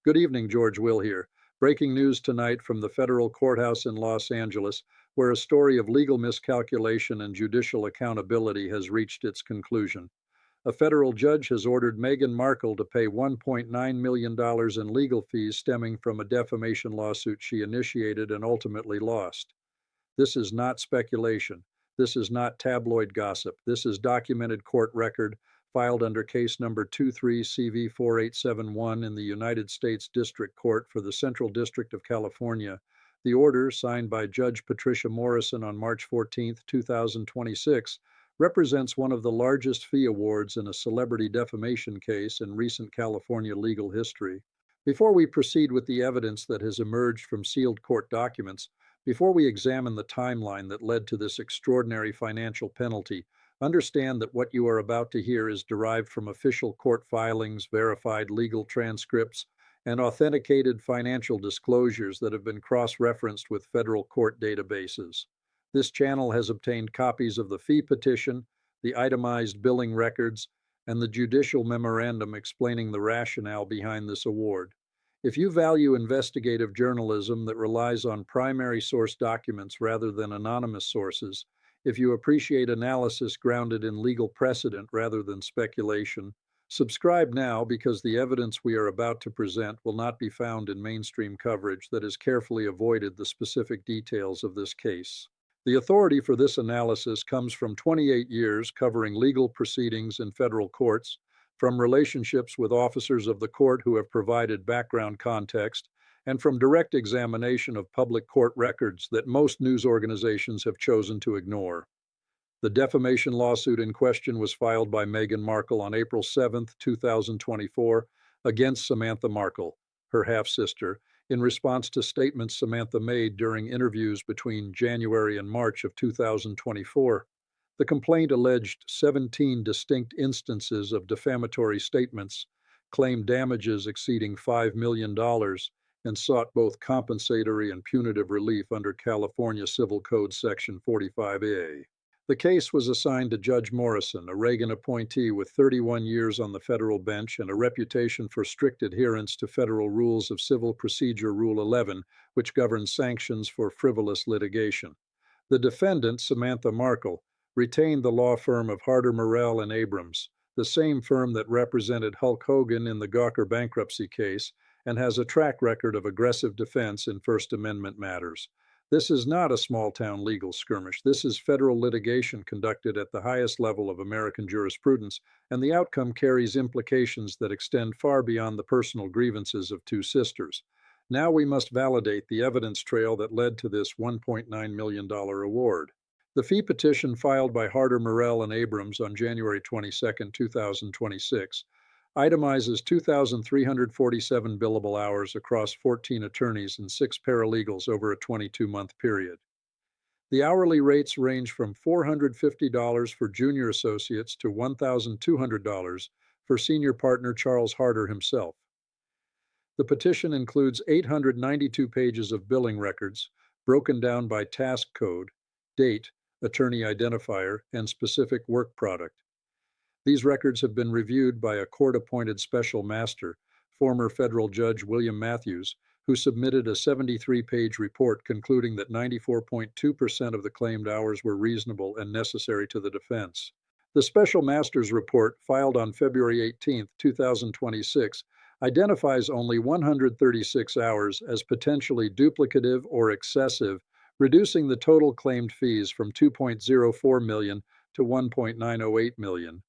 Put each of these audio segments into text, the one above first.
Good evening, George Will here. Breaking news tonight from the federal courthouse in Los Angeles, where a story of legal miscalculation and judicial accountability has reached its conclusion. A federal judge has ordered Meghan Markle to pay $1.9 million in legal fees stemming from a defamation lawsuit she initiated and ultimately lost. This is not speculation. This is not tabloid gossip. This is documented court record filed under case number 23CV4871 in the United States District Court for the Central District of California. The order, signed by Judge Patricia Morrison on March 14, 2026, represents one of the largest fee awards in a celebrity defamation case in recent California legal history. Before we proceed with the evidence that has emerged from sealed court documents, before we examine the timeline that led to this extraordinary financial penalty, understand that what you are about to hear is derived from official court filings, verified legal transcripts, and authenticated financial disclosures that have been cross-referenced with federal court databases. This channel has obtained copies of the fee petition, the itemized billing records, and the judicial memorandum explaining the rationale behind this award. If you value investigative journalism that relies on primary source documents rather than anonymous sources, if you appreciate analysis grounded in legal precedent rather than speculation, subscribe now because the evidence we are about to present will not be found in mainstream coverage that has carefully avoided the specific details of this case. The authority for this analysis comes from 28 years covering legal proceedings in federal courts, from relationships with officers of the court who have provided background context, and from direct examination of public court records that most news organizations have chosen to ignore. The defamation lawsuit in question was filed by Meghan Markle on April 7, 2024, against Samantha Markle, her half-sister, in response to statements Samantha made during interviews between January and March of 2024. The complaint alleged 17 distinct instances of defamatory statements, claimed damages exceeding $5 million, and sought both compensatory and punitive relief under California Civil Code Section 45A. The case was assigned to Judge Morrison, a Reagan appointee with 31 years on the federal bench and a reputation for strict adherence to Federal Rules of Civil Procedure Rule 11, which governs sanctions for frivolous litigation. The defendant, Samantha Markle, retained the law firm of Harder, Morrell and Abrams, the same firm that represented Hulk Hogan in the Gawker bankruptcy case, and has a track record of aggressive defense in First Amendment matters. This is not a small-town legal skirmish. This is federal litigation conducted at the highest level of American jurisprudence, and the outcome carries implications that extend far beyond the personal grievances of two sisters. Now we must validate the evidence trail that led to this $1.9 million award. The fee petition filed by Harder, Morrell and Abrams on January 22, 2026, itemizes 2,347 billable hours across 14 attorneys and 6 paralegals over a 22-month period. The hourly rates range from $450 for junior associates to $1,200 for senior partner Charles Harder himself. The petition includes 892 pages of billing records, broken down by task code, date, attorney identifier, and specific work product. These records have been reviewed by a court-appointed special master, former federal judge William Matthews, who submitted a 73-page report concluding that 94.2% of the claimed hours were reasonable and necessary to the defense. The special master's report, filed on February 18, 2026, identifies only 136 hours as potentially duplicative or excessive, reducing the total claimed fees from $2.04 million to $1.908 million.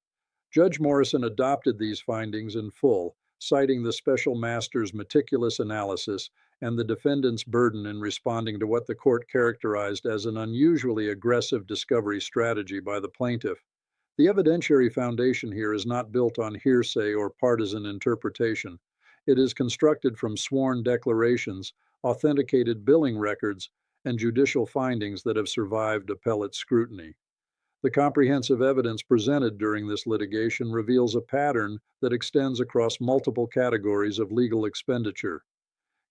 Judge Morrison adopted these findings in full, citing the special master's meticulous analysis and the defendant's burden in responding to what the court characterized as an unusually aggressive discovery strategy by the plaintiff. The evidentiary foundation here is not built on hearsay or partisan interpretation. It is constructed from sworn declarations, authenticated billing records, and judicial findings that have survived appellate scrutiny. The comprehensive evidence presented during this litigation reveals a pattern that extends across multiple categories of legal expenditure.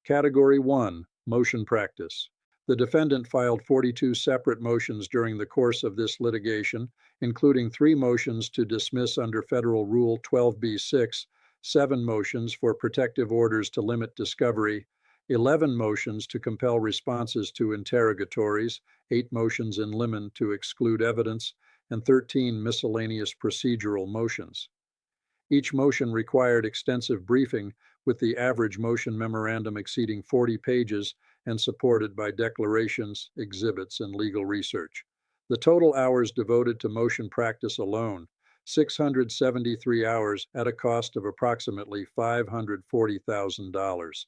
Category 1, motion practice. The defendant filed 42 separate motions during the course of this litigation, including 3 motions to dismiss under Federal Rule 12b-6, 7 motions for protective orders to limit discovery, 11 motions to compel responses to interrogatories, 8 motions in limine to exclude evidence, and 13 miscellaneous procedural motions. Each motion required extensive briefing, with the average motion memorandum exceeding 40 pages and supported by declarations, exhibits, and legal research. The total hours devoted to motion practice alone, 673 hours at a cost of approximately $540,000.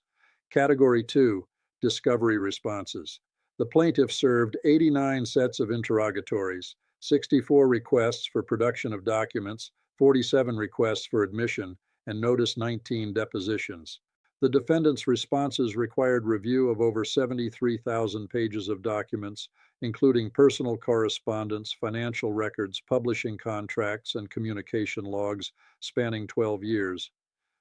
Category 2, Discovery Responses. The plaintiff served 89 sets of interrogatories, 64 requests for production of documents, 47 requests for admission, and notice 19 depositions. The defendant's responses required review of over 73,000 pages of documents, including personal correspondence, financial records, publishing contracts, and communication logs spanning 12 years.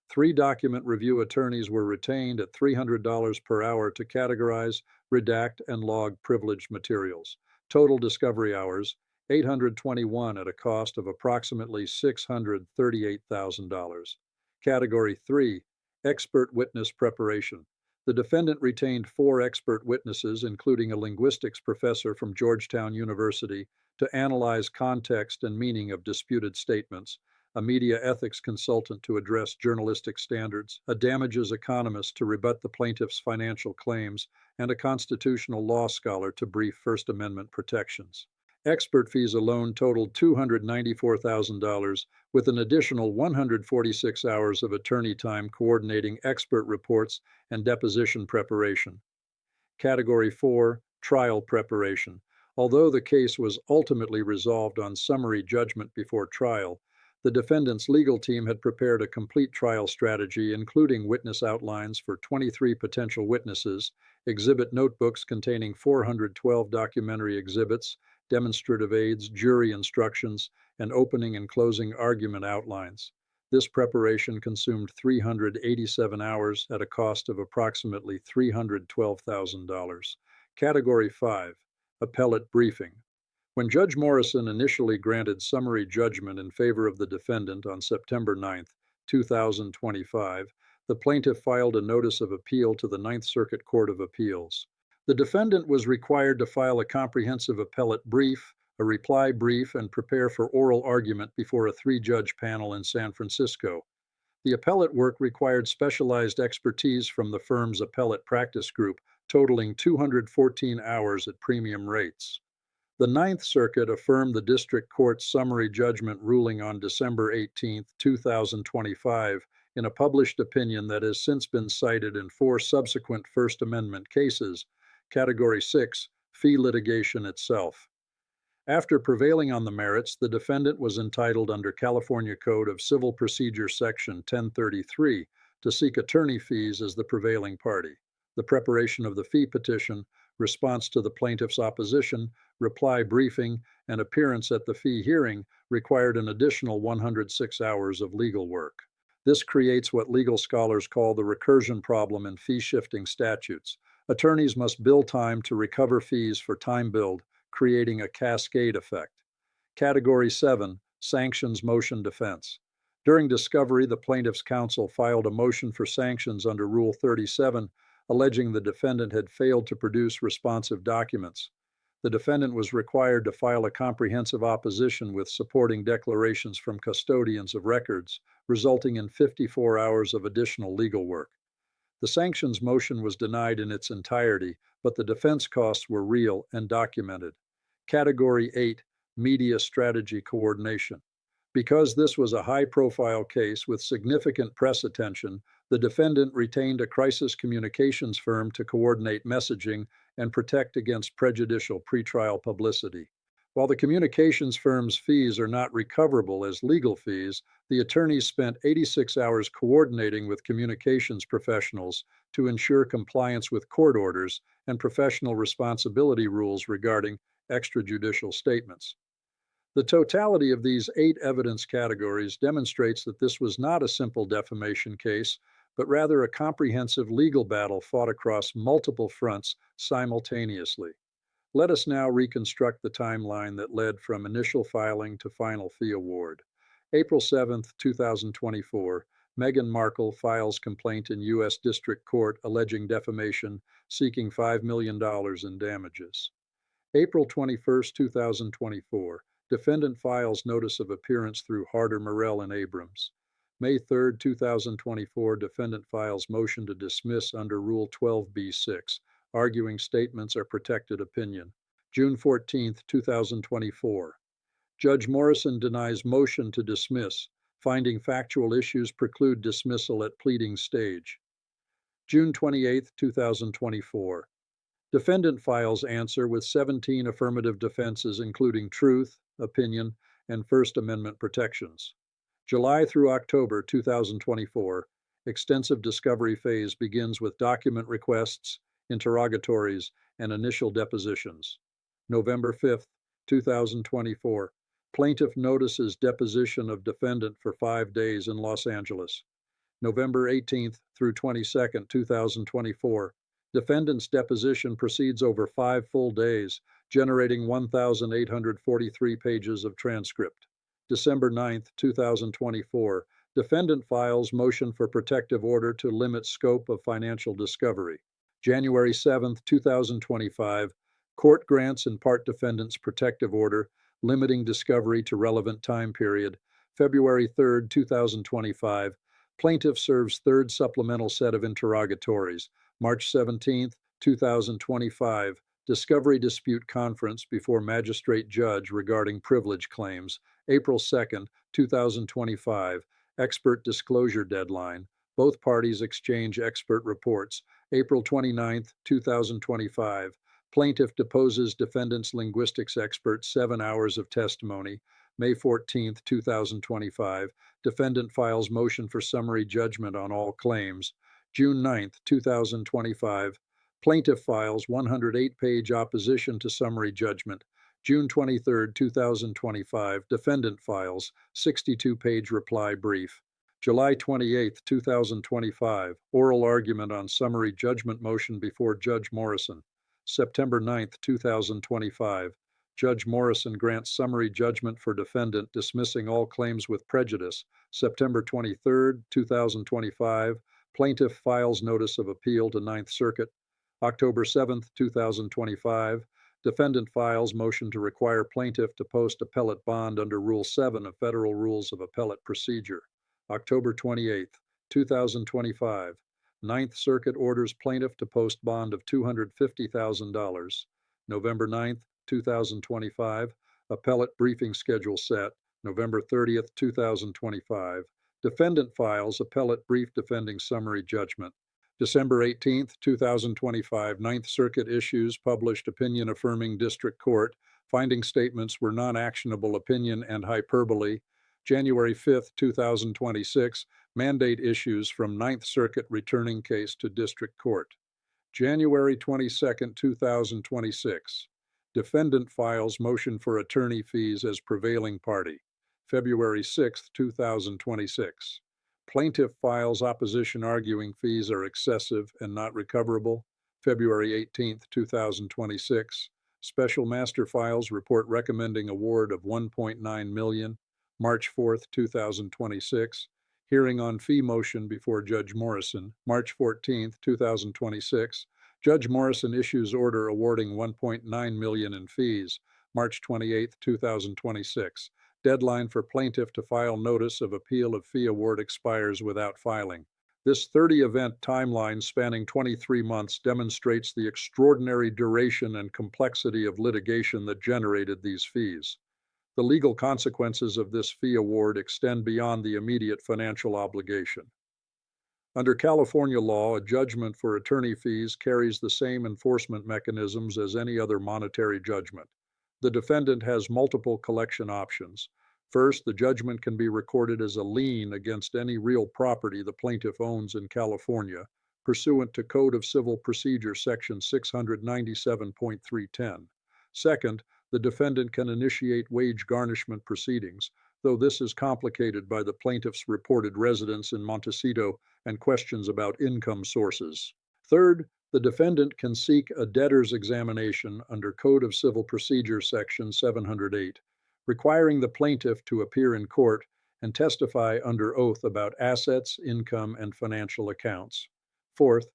3 document review attorneys were retained at $300 per hour to categorize, redact, and log privileged materials. Total discovery hours, 821 at a cost of approximately $638,000. Category 3, Expert Witness Preparation. The defendant retained 4 expert witnesses, including a linguistics professor from Georgetown University, to analyze context and meaning of disputed statements, a media ethics consultant to address journalistic standards, a damages economist to rebut the plaintiff's financial claims, and a constitutional law scholar to brief First Amendment protections. Expert fees alone totaled $294,000, with an additional 146 hours of attorney time coordinating expert reports and deposition preparation. Category 4, Trial Preparation. Although the case was ultimately resolved on summary judgment before trial, the defendant's legal team had prepared a complete trial strategy, including witness outlines for 23 potential witnesses, exhibit notebooks containing 412 documentary exhibits, demonstrative aids, jury instructions, and opening and closing argument outlines. This preparation consumed 387 hours at a cost of approximately $312,000. Category 5, Appellate Briefing. When Judge Morrison initially granted summary judgment in favor of the defendant on September 9, 2025, the plaintiff filed a notice of appeal to the Ninth Circuit Court of Appeals. The defendant was required to file a comprehensive appellate brief, a reply brief, and prepare for oral argument before a 3-judge panel in San Francisco. The appellate work required specialized expertise from the firm's appellate practice group, totaling 214 hours at premium rates. The Ninth Circuit affirmed the district court's summary judgment ruling on December 18, 2025, in a published opinion that has since been cited in 4 subsequent First Amendment cases. Category 6, Fee Litigation itself. After prevailing on the merits, the defendant was entitled under California Code of Civil Procedure Section 1033 to seek attorney fees as the prevailing party. The preparation of the fee petition, response to the plaintiff's opposition, reply briefing, and appearance at the fee hearing required an additional 106 hours of legal work. This creates what legal scholars call the recursion problem in fee-shifting statutes. Attorneys must bill time to recover fees for time billed, creating a cascade effect. Category 7, Sanctions Motion Defense. During discovery, the plaintiff's counsel filed a motion for sanctions under Rule 37, alleging the defendant had failed to produce responsive documents. The defendant was required to file a comprehensive opposition with supporting declarations from custodians of records, resulting in 54 hours of additional legal work. The sanctions motion was denied in its entirety, but the defense costs were real and documented. Category 8, Media Strategy Coordination. Because this was a high-profile case with significant press attention, the defendant retained a crisis communications firm to coordinate messaging and protect against prejudicial pretrial publicity. While the communications firm's fees are not recoverable as legal fees, the attorneys spent 86 hours coordinating with communications professionals to ensure compliance with court orders and professional responsibility rules regarding extrajudicial statements. The totality of these 8 evidence categories demonstrates that this was not a simple defamation case, but rather a comprehensive legal battle fought across multiple fronts simultaneously. Let us now reconstruct the timeline that led from initial filing to final fee award. April 7, 2024, Meghan Markle files complaint in U.S. District Court alleging defamation, seeking $5 million in damages. April 21, 2024. Defendant files notice of appearance through Harder, Morell, and Abrams. May 3, 2024. Defendant files motion to dismiss under Rule 12b-6, arguing statements are protected opinion. June 14, 2024. Judge Morrison denies motion to dismiss, finding factual issues preclude dismissal at pleading stage. June 28, 2024. Defendant files answer with 17 affirmative defenses, including truth, opinion, and First Amendment protections. July through October 2024, extensive discovery phase begins with document requests, interrogatories, and initial depositions. November 5, 2024, plaintiff notices deposition of defendant for 5 days in Los Angeles. November 18th through 22nd, 2024, defendant's deposition proceeds over 5 full days, generating 1,843 pages of transcript. December 9th, 2024, defendant files motion for protective order to limit scope of financial discovery. January 7th, 2025, court grants in part defendant's protective order, limiting discovery to relevant time period. February 3rd, 2025, plaintiff serves third supplemental set of interrogatories. March 17, 2025, discovery dispute conference before magistrate judge regarding privilege claims. April 2, 2025, expert disclosure deadline. Both parties exchange expert reports. April 29, 2025, plaintiff deposes defendant's linguistics expert, 7 hours of testimony. May 14, 2025, defendant files motion for summary judgment on all claims. June 9, 2025, plaintiff files 108-page opposition to summary judgment. June 23, 2025, defendant files 62-page reply brief. July 28, 2025, oral argument on summary judgment motion before Judge Morrison. September 9, 2025, Judge Morrison grants summary judgment for defendant, dismissing all claims with prejudice. September 23, 2025, plaintiff files notice of appeal to Ninth Circuit. October 7, 2025, defendant files motion to require plaintiff to post appellate bond under Rule 7 of Federal Rules of Appellate Procedure. October 28, 2025, Ninth Circuit orders plaintiff to post bond of $250,000. November 9, 2025, appellate briefing schedule set. November 30, 2025, defendant files appellate brief defending summary judgment. December 18, 2025, Ninth Circuit issues published opinion affirming district court, finding statements were non-actionable opinion and hyperbole. January 5, 2026, mandate issues from Ninth Circuit returning case to district court. January 22, 2026, defendant files motion for attorney fees as prevailing party. February 6, 2026, plaintiff files opposition arguing fees are excessive and not recoverable. February 18, 2026, special master files report recommending award of $1.9 million. March 4, 2026, hearing on fee motion before Judge Morrison. March 14, 2026, Judge Morrison issues order awarding $1.9 million in fees. March 28, 2026, deadline for plaintiff to file notice of appeal of fee award expires without filing. This 30-event timeline spanning 23 months demonstrates the extraordinary duration and complexity of litigation that generated these fees. The legal consequences of this fee award extend beyond the immediate financial obligation. Under California law, a judgment for attorney fees carries the same enforcement mechanisms as any other monetary judgment. The defendant has multiple collection options. First, the judgment can be recorded as a lien against any real property the plaintiff owns in California, pursuant to Code of Civil Procedure Section 697.310. Second, the defendant can initiate wage garnishment proceedings, though this is complicated by the plaintiff's reported residence in Montecito and questions about income sources. Third, the defendant can seek a debtor's examination under Code of Civil Procedure Section 708, requiring the plaintiff to appear in court and testify under oath about assets, income, and financial accounts. Fourth,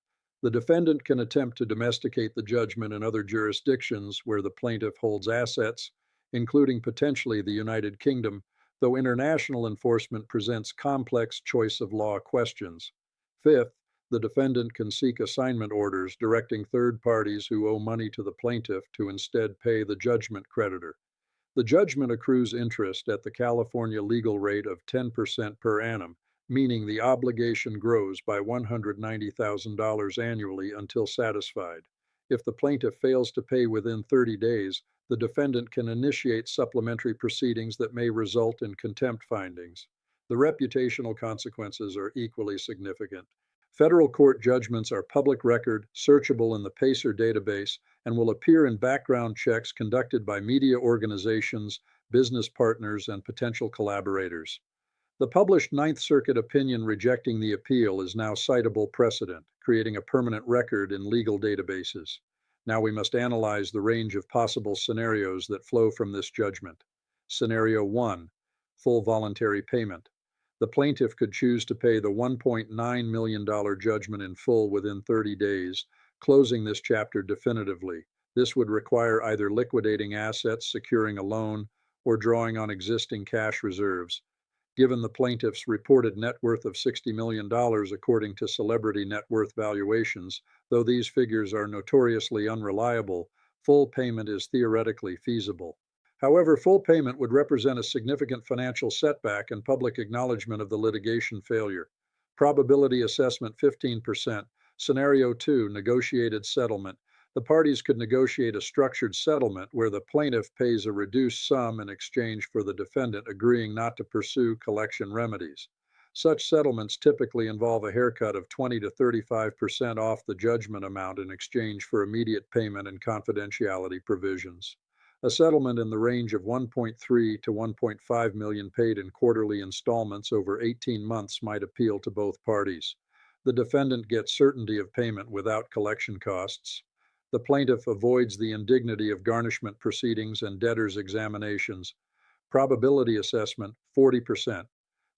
the defendant can attempt to domesticate the judgment in other jurisdictions where the plaintiff holds assets, including potentially the United Kingdom, though international enforcement presents complex choice of law questions. Fifth, the defendant can seek assignment orders directing third parties who owe money to the plaintiff to instead pay the judgment creditor. The judgment accrues interest at the California legal rate of 10% per annum, meaning the obligation grows by $190,000 annually until satisfied. If the plaintiff fails to pay within 30 days, the defendant can initiate supplementary proceedings that may result in contempt findings. The reputational consequences are equally significant. Federal court judgments are public record, searchable in the PACER database, and will appear in background checks conducted by media organizations, business partners, and potential collaborators. The published Ninth Circuit opinion rejecting the appeal is now citable precedent, creating a permanent record in legal databases. Now we must analyze the range of possible scenarios that flow from this judgment. Scenario 1. Full voluntary payment. The plaintiff could choose to pay the $1.9 million judgment in full within 30 days, closing this chapter definitively. This would require either liquidating assets, securing a loan, or drawing on existing cash reserves. Given the plaintiff's reported net worth of $60 million according to celebrity net worth valuations, though these figures are notoriously unreliable, full payment is theoretically feasible. However, full payment would represent a significant financial setback and public acknowledgement of the litigation failure. Probability assessment 15%. Scenario 2, negotiated settlement. The parties could negotiate a structured settlement where the plaintiff pays a reduced sum in exchange for the defendant agreeing not to pursue collection remedies. Such settlements typically involve a haircut of 20 to 35% off the judgment amount in exchange for immediate payment and confidentiality provisions. A settlement in the range of 1.3 to 1.5 million paid in quarterly installments over 18 months might appeal to both parties. The defendant gets certainty of payment without collection costs. The plaintiff avoids the indignity of garnishment proceedings and debtors' examinations. Probability assessment 40%.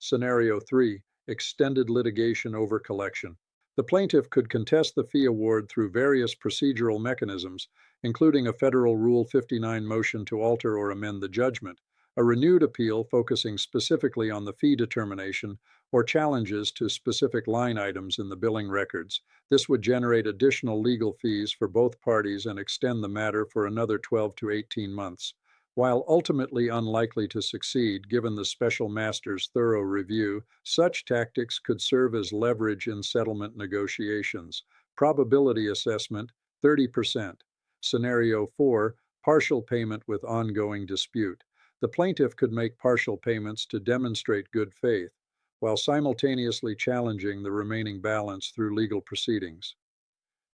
Scenario 3, extended litigation over collection. The plaintiff could contest the fee award through various procedural mechanisms, including a Federal Rule 59 motion to alter or amend the judgment, a renewed appeal focusing specifically on the fee determination, or challenges to specific line items in the billing records. This would generate additional legal fees for both parties and extend the matter for another 12 to 18 months. While ultimately unlikely to succeed given the special master's thorough review, such tactics could serve as leverage in settlement negotiations. Probability assessment 30%. Scenario 4, partial payment with ongoing dispute. The plaintiff could make partial payments to demonstrate good faith, while simultaneously challenging the remaining balance through legal proceedings.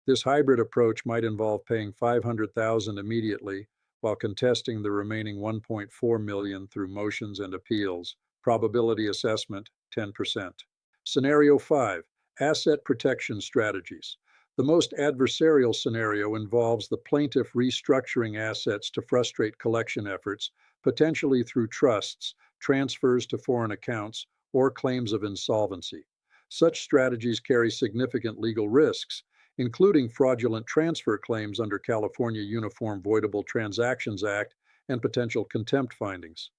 This hybrid approach might involve paying $500,000 immediately, while contesting the remaining $1.4 million through motions and appeals. Probability assessment 10%. Scenario 5, asset protection strategies. The most adversarial scenario involves the plaintiff restructuring assets to frustrate collection efforts, potentially through trusts, transfers to foreign accounts, or claims of insolvency. Such strategies carry significant legal risks, including fraudulent transfer claims under California Uniform Voidable Transactions Act and potential contempt findings.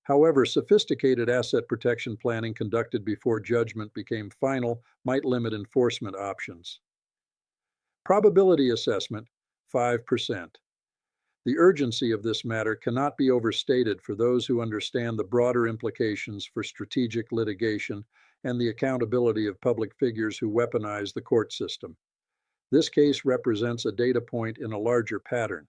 However, sophisticated asset protection planning conducted before judgment became final might limit enforcement options. Probability assessment 5%. The urgency of this matter cannot be overstated for those who understand the broader implications for strategic litigation and the accountability of public figures who weaponize the court system. This case represents a data point in a larger pattern.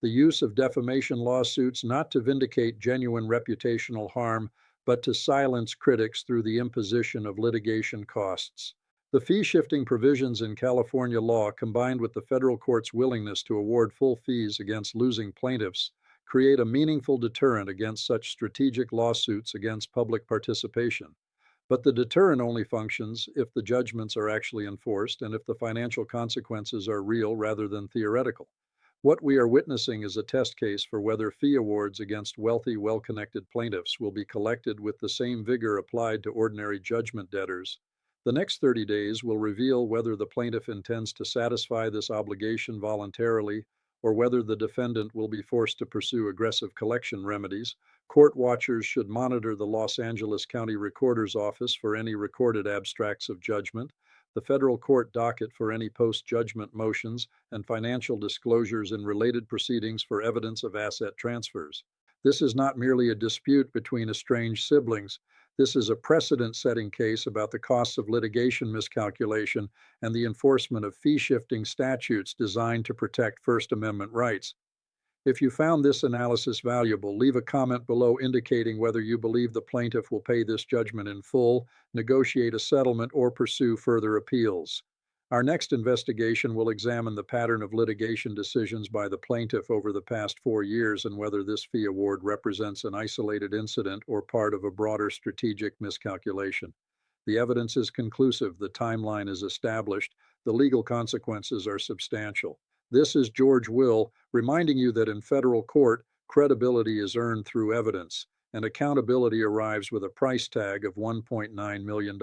The use of defamation lawsuits not to vindicate genuine reputational harm, but to silence critics through the imposition of litigation costs. The fee-shifting provisions in California law, combined with the federal court's willingness to award full fees against losing plaintiffs, create a meaningful deterrent against such strategic lawsuits against public participation. But the deterrent only functions if the judgments are actually enforced and if the financial consequences are real rather than theoretical. What we are witnessing is a test case for whether fee awards against wealthy, well-connected plaintiffs will be collected with the same vigor applied to ordinary judgment debtors. The next 30 days will reveal whether the plaintiff intends to satisfy this obligation voluntarily or whether the defendant will be forced to pursue aggressive collection remedies. Court watchers should monitor the Los Angeles County Recorder's Office for any recorded abstracts of judgment, the federal court docket for any post-judgment motions, and financial disclosures in related proceedings for evidence of asset transfers. This is not merely a dispute between estranged siblings. This is a precedent-setting case about the costs of litigation miscalculation and the enforcement of fee-shifting statutes designed to protect First Amendment rights. If you found this analysis valuable, leave a comment below indicating whether you believe the plaintiff will pay this judgment in full, negotiate a settlement, or pursue further appeals. Our next investigation will examine the pattern of litigation decisions by the plaintiff over the past 4 years and whether this fee award represents an isolated incident or part of a broader strategic miscalculation. The evidence is conclusive, the timeline is established, the legal consequences are substantial. This is George Will reminding you that in federal court, credibility is earned through evidence, and accountability arrives with a price tag of $1.9 million.